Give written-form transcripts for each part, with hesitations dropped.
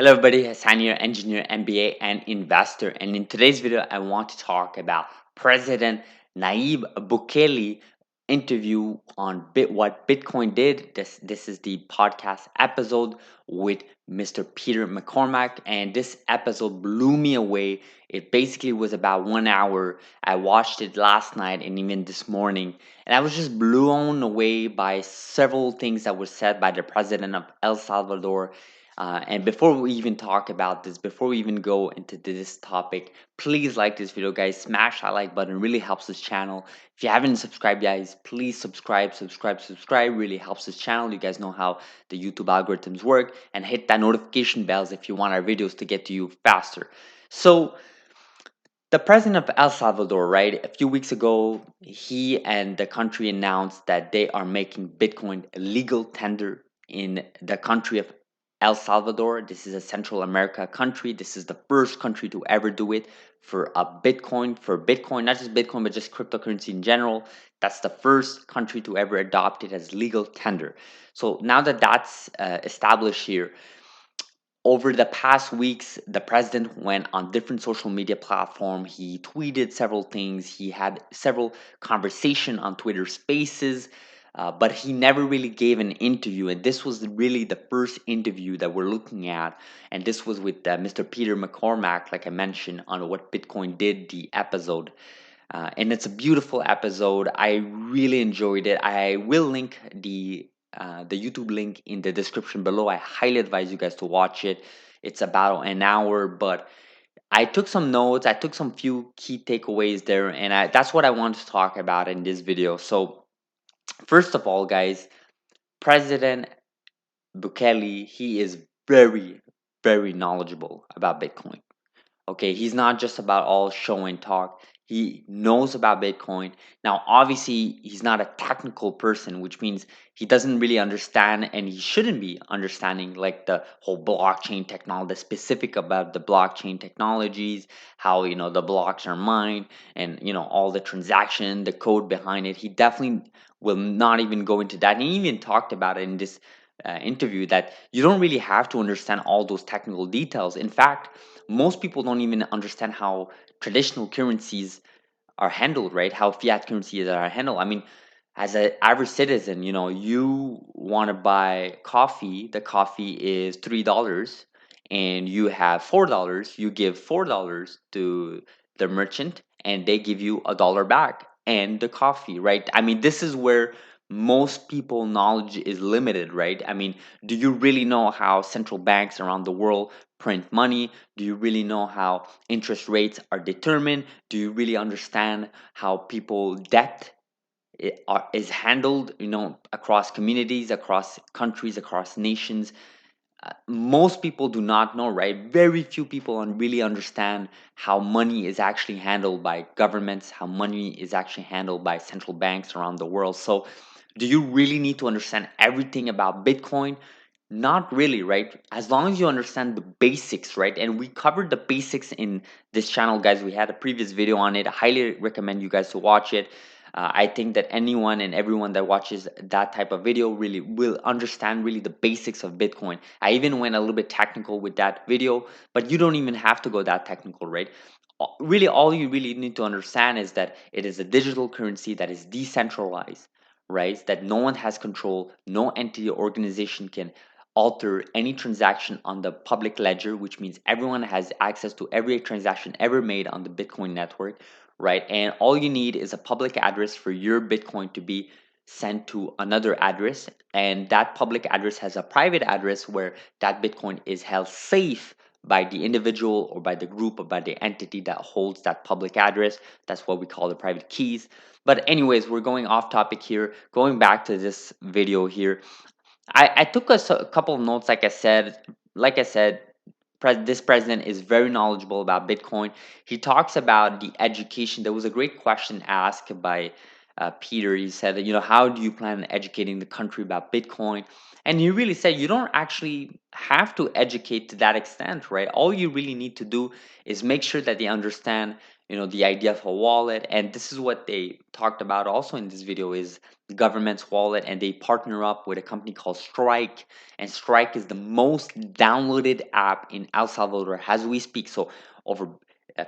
Hello, everybody. Hassan here, engineer, MBA, and investor. And in today's video, I want to talk about President Nayib Bukele interview on what Bitcoin did. This is the podcast episode with Mr. Peter McCormack, and this episode blew me away. It basically was about 1 hour. I watched it last night and even this morning, and I was just blown away by several things that were said by the president of El Salvador. And before we even talk about this, before we even go into this topic, please like this video, guys. Smash that like button, really helps this channel. If you haven't subscribed, guys, please subscribe. Really helps this channel. You guys know how the YouTube algorithms work, and hit that notification bells if you want our videos to get to you faster. So, the president of El Salvador, right, a few weeks ago, he and the country announced that they are making Bitcoin a legal tender in the country of El Salvador. This is a Central America country. This is the first country to ever do it for Bitcoin, not just Bitcoin, but just cryptocurrency in general. That's the first country to ever adopt it as legal tender. So now that that's established here, over the past weeks, the president went on different social media platforms. He tweeted several things. He had several conversation on Twitter Spaces, but he never really gave an interview. And this was really the first interview that we're looking at. And this was with Mr. Peter McCormack, like I mentioned, on what Bitcoin did, the episode. And it's a beautiful episode. I really enjoyed it. I will link the YouTube link in the description below. I highly advise you guys to watch it. It's about an hour, but I took some notes. I took some few key takeaways there, and that's what I want to talk about in this video. So, first of all, guys, President Bukele, he is very, very knowledgeable about Bitcoin. Okay, he's not just about all show and talk. He knows about Bitcoin. Now, obviously, he's not a technical person, which means he doesn't really understand and he shouldn't be understanding like the whole blockchain technology, the specific about the blockchain technologies, how the blocks are mined and all the transaction, the code behind it. He definitely will not even go into that. And he even talked about it in this interview that you don't really have to understand all those technical details. In fact, most people don't even understand how traditional currencies are handled, right? How fiat currencies are handled. I mean, as an average citizen, you want to buy coffee, the coffee is $3 and you have $4. You give $4 to the merchant and they give you $1 back and the coffee, right? I mean, this is where most people knowledge is limited, right? I mean, do you really know how central banks around the world print money? Do you really know how interest rates are determined? Do you really understand how people debt is handled, across communities, across countries, across nations? Most people do not know, right? Very few people really understand how money is actually handled by governments, how money is actually handled by central banks around the world. So, do you really need to understand everything about Bitcoin? Not really, right? As long as you understand the basics, right? And we covered the basics in this channel, guys. We had a previous video on it. I highly recommend you guys to watch it. I think that anyone and everyone that watches that type of video really will understand really the basics of Bitcoin. I even went a little bit technical with that video, but you don't even have to go that technical, right? Really, all you really need to understand is that it is a digital currency that is decentralized, right? That no one has control, no entity or organization can alter any transaction on the public ledger, which means everyone has access to every transaction ever made on the Bitcoin network, right? And all you need is a public address for your Bitcoin to be sent to another address. And that public address has a private address where that Bitcoin is held safe by the individual or by the group or by the entity that holds that public address. That's what we call the private keys. But anyways, we're going off topic here. Going back to this video here, I took a couple of notes. Like I said, this president is very knowledgeable about Bitcoin. He talks about the education. There was a great question asked by Peter. He said, how do you plan on educating the country about Bitcoin? And he really said, you don't actually have to educate to that extent, right? All you really need to do is make sure that they understand, the idea of a wallet. And this is what they talked about also in this video is the government's wallet, and they partner up with a company called Strike. And Strike is the most downloaded app in El Salvador as we speak. So over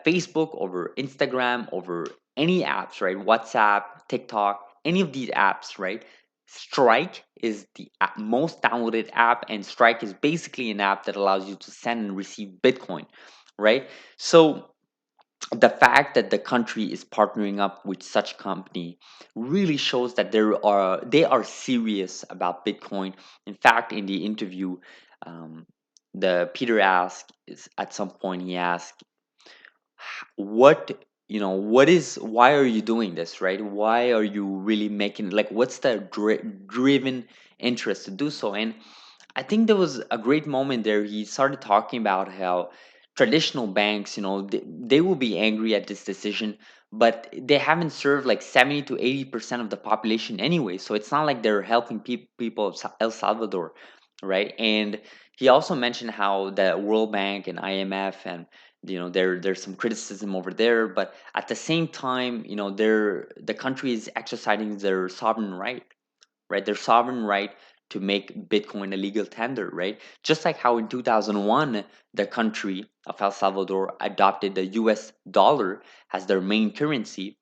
Facebook, over Instagram, over any apps, right? WhatsApp, TikTok, any of these apps, right? Strike is the most downloaded app, and Strike is basically an app that allows you to send and receive Bitcoin, right? So the fact that the country is partnering up with such company really shows that they are serious about Bitcoin. In fact, in the interview, um, the Peter asked is at some point he asked what what is why are you doing this, right? Why are you really making, like, what's the driven interest to do so? And I think there was a great moment there. He started talking about how traditional banks, they will be angry at this decision, but they haven't served like 70 to 80% of the population anyway. So it's not like they're helping people of El Salvador, right? And he also mentioned how the World Bank and IMF, and there's some criticism over there, but at the same time, the country is exercising their sovereign right, right? Their sovereign right to make Bitcoin a legal tender, right? Just like how in 2001, the country of El Salvador adopted the US dollar as their main currency.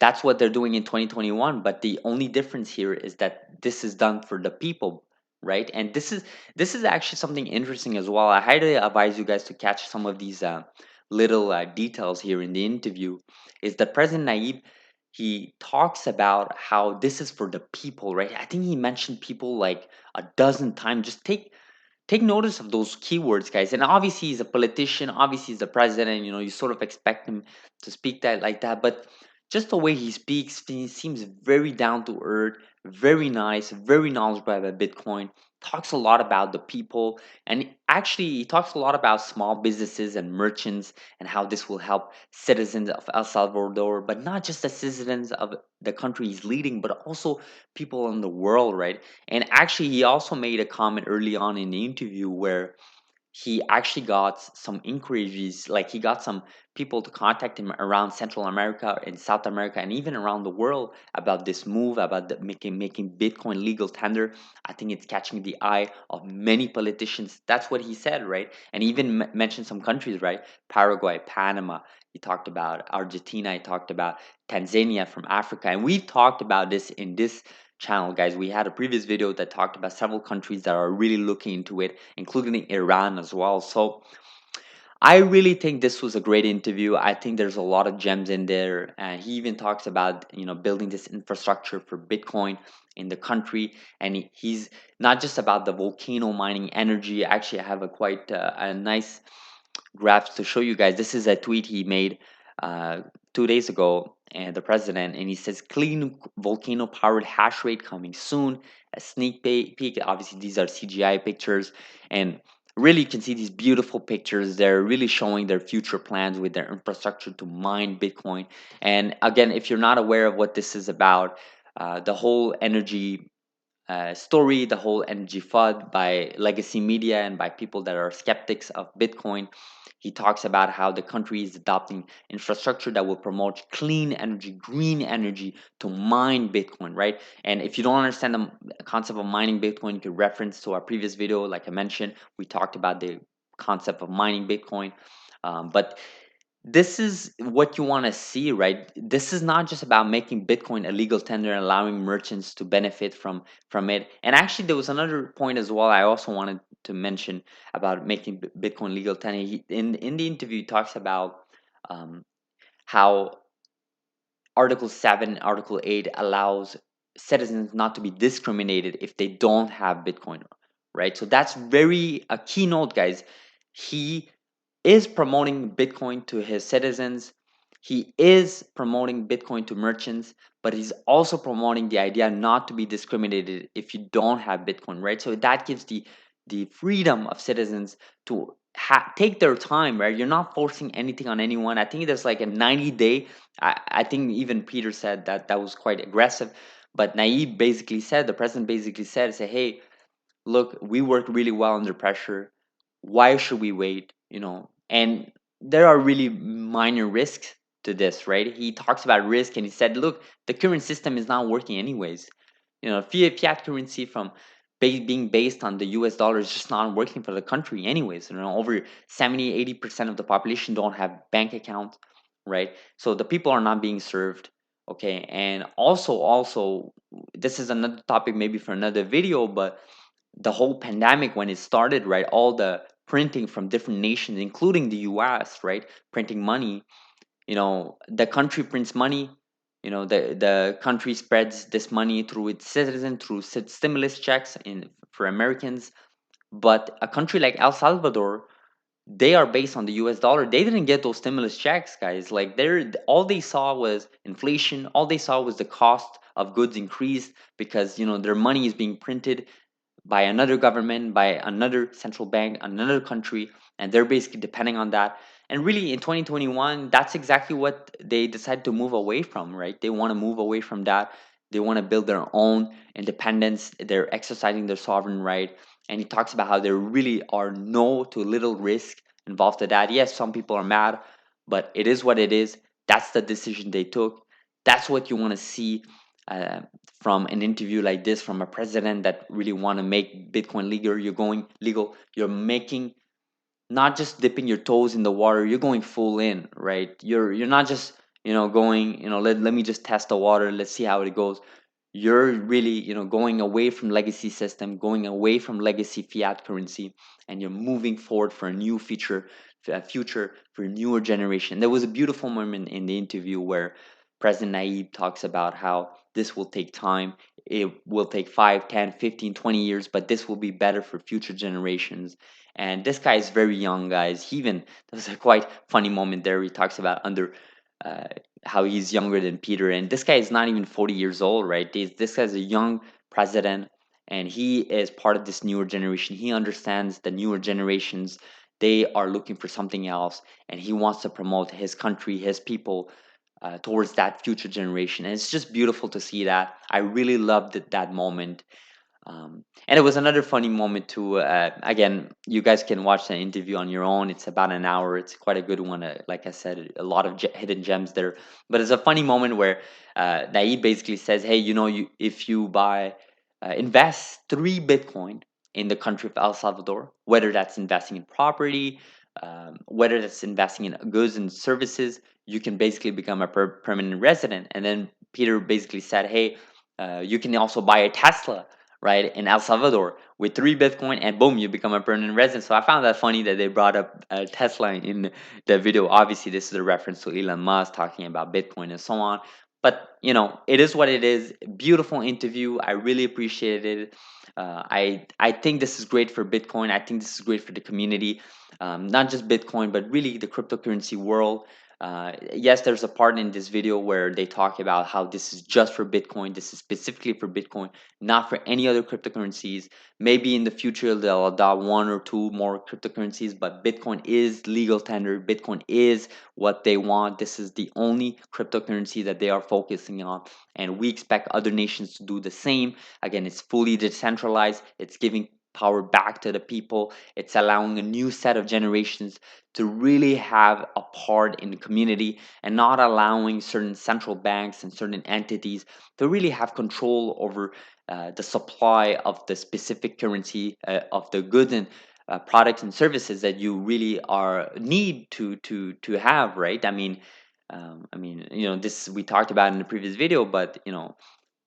That's what they're doing in 2021. But the only difference here is that this is done for the people, right? And this is actually something interesting as well. I highly advise you guys to catch some of these little details here in the interview. Is that President Nayib, he talks about how this is for the people, right? I think he mentioned people like a dozen times. Just take notice of those keywords, guys. And obviously he's a politician, obviously he's the president, you sort of expect him to speak that like that. But just the way he speaks, he seems very down to earth, very nice, very knowledgeable about Bitcoin, talks a lot about the people. And actually he talks a lot about small businesses and merchants, and how this will help citizens of El Salvador, but not just the citizens of the country he's leading, but also people in the world, right? And actually, he also made a comment early on in the interview where he actually got some inquiries, like he got some people to contact him around Central America and South America and even around the world about this move, about making Bitcoin legal tender. I think it's catching the eye of many politicians. That's what he said, right? And he even mentioned some countries, right? Paraguay, Panama. He talked about Argentina. He talked about Tanzania from Africa. And we've talked about this in this channel, guys. We had a previous video that talked about several countries that are really looking into it, including Iran as well. So I really think this was a great interview. I think there's a lot of gems in there. And he even talks about, building this infrastructure for Bitcoin in the country. And he's not just about the volcano mining energy. Actually, I have a nice graphs to show you guys. This is a tweet he made 2 days ago, and the president, and he says, "Clean volcano powered hash rate coming soon." A sneak peek. Obviously, these are CGI pictures, and really you can see these beautiful pictures. They're really showing their future plans with their infrastructure to mine Bitcoin. And again, if you're not aware of what this is about, the whole energy story, the whole energy FUD by legacy media and by people that are skeptics of Bitcoin. He talks about how the country is adopting infrastructure that will promote clean energy, green energy to mine Bitcoin, right? And if you don't understand the concept of mining Bitcoin, you can reference to our previous video. Like I mentioned, we talked about the concept of mining Bitcoin. But this is what you want to see, right? This is not just about making Bitcoin a legal tender and allowing merchants to benefit from it. And actually, there was another point as well I also wanted to mention about making Bitcoin legal tender. In the interview, he talks about um, how Article 7, Article 8 allows citizens not to be discriminated if they don't have Bitcoin, right? So that's very a keynote, guys. He is promoting Bitcoin to his citizens. He is promoting Bitcoin to merchants, but he's also promoting the idea not to be discriminated if you don't have Bitcoin, right? So that gives the freedom of citizens to take their time, right? You're not forcing anything on anyone. I think there's like a 90-day. I think even Peter said that that was quite aggressive, but Nayib basically said, the president basically said, say, hey, look, we work really well under pressure. Why should we wait? And there are really minor risks, to this, right? He talks about risk and he said, look, the current system is not working anyways. Fiat currency from being based on the US dollar is just not working for the country anyways. Over 70-80% of the population don't have bank accounts, right? So the people are not being served. Okay, and also this is another topic maybe for another video, but the whole pandemic when it started, right? All the printing from different nations, including the US, right? Printing money. The country prints money. The country spreads this money through its citizens, through stimulus checks for Americans. But a country like El Salvador, they are based on the US dollar. They didn't get those stimulus checks, guys. Like all they saw was inflation. All they saw was the cost of goods increased because their money is being printed by another government, by another central bank, another country, and they're basically depending on that. And really, in 2021, that's exactly what they decided to move away from, right? They want to move away from that. They want to build their own independence. They're exercising their sovereign right. And he talks about how there really are no to little risk involved to that. Yes, some people are mad, but it is what it is. That's the decision they took. That's what you want to see uh, from an interview like this from a president that really want to make Bitcoin legal. You're going legal. You're making, not just dipping your toes in the water. You're going full in, right? You're not just going, let me just test the water. Let's see how it goes. You're really going away from legacy system, going away from legacy fiat currency, and you're moving forward for a new future for a newer generation. There was a beautiful moment in the interview where President Nayib talks about how this will take time. It will take 5, 10, 15, 20 years, but this will be better for future generations. And this guy is very young, guys. There's a quite funny moment there. He talks about uh, how he's younger than Peter, and this guy is not even 40 years old, right? This guy's a young president, and he is part of this newer generation. He understands the newer generations. They are looking for something else, and he wants to promote his country, his people, towards that future generation. And it's just beautiful to see that. I really loved that moment. And it was another funny moment too. Again, you guys can watch the interview on your own. It's about an hour. It's quite a good one. Like I said, a lot of hidden gems there. But it's a funny moment where Naeem basically says, "Hey, if you invest 3 Bitcoin in the country of El Salvador, whether that's investing in property, whether that's investing in goods and services, you can basically become a permanent resident." And then Peter basically said, "Hey, you can also buy a Tesla." Right, in El Salvador with 3 Bitcoin, and boom, you become a permanent resident. So I found that funny that they brought up Tesla in the video. Obviously, this is a reference to Elon Musk talking about Bitcoin and so on. But it is what it is. Beautiful interview. I really appreciated it. I think this is great for Bitcoin. I think this is great for the community, not just Bitcoin, but really the cryptocurrency world. Yes, there's a part in this video where they talk about how this is just for Bitcoin. This is specifically for Bitcoin, not for any other cryptocurrencies. Maybe in the future they'll adopt 1 or 2 more cryptocurrencies, but Bitcoin is legal tender. Bitcoin is what they want. This is the only cryptocurrency that they are focusing on, and we expect other nations to do the same. Again, it's fully decentralized. It's giving power back to the people. It's allowing a new set of generations to really have a part in the community, and not allowing certain central banks and certain entities to really have control over the supply of the specific currency of the goods and products and services that you really are need to have, right? This we talked about in the previous video, but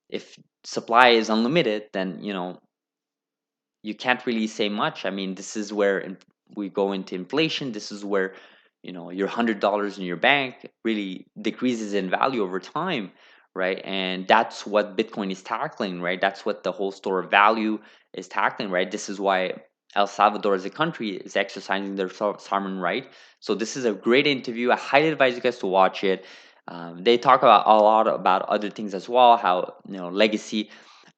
if supply is unlimited, then you can't really say much. This is where we go into inflation. This is where your $100 in your bank really decreases in value over time, right? And that's what Bitcoin is tackling, right? That's what the whole store of value is tackling, right? This is why El Salvador as a country is exercising their sovereign right. So this is a great interview. I highly advise you guys to watch it. They talk about a lot about other things as well, how legacy.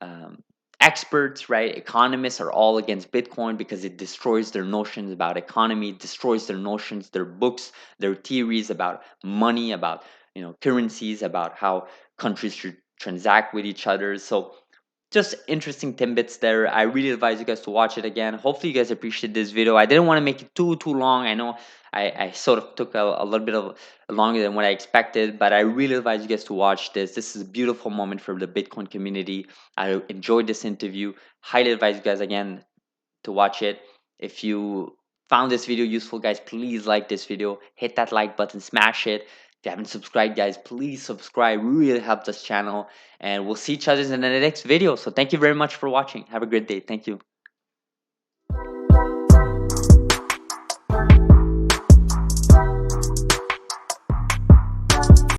Um, Experts, right, economists are all against Bitcoin because it destroys their notions about economy, destroys their notions, their books, their theories about money, about currencies, about how countries should transact with each other. So just interesting tidbits there. I really advise you guys to watch it again. Hopefully, you guys appreciate this video. I didn't want to make it too long. I know I sort of took a little bit of longer than what I expected, but I really advise you guys to watch this. This is a beautiful moment for the Bitcoin community. I enjoyed this interview. Highly advise you guys again to watch it. If you found this video useful, guys, please like this video. Hit that like button, smash it. If you haven't subscribed, guys, please subscribe. Really helps this channel. And we'll see each other in the next video. So thank you very much for watching. Have a great day. Thank you.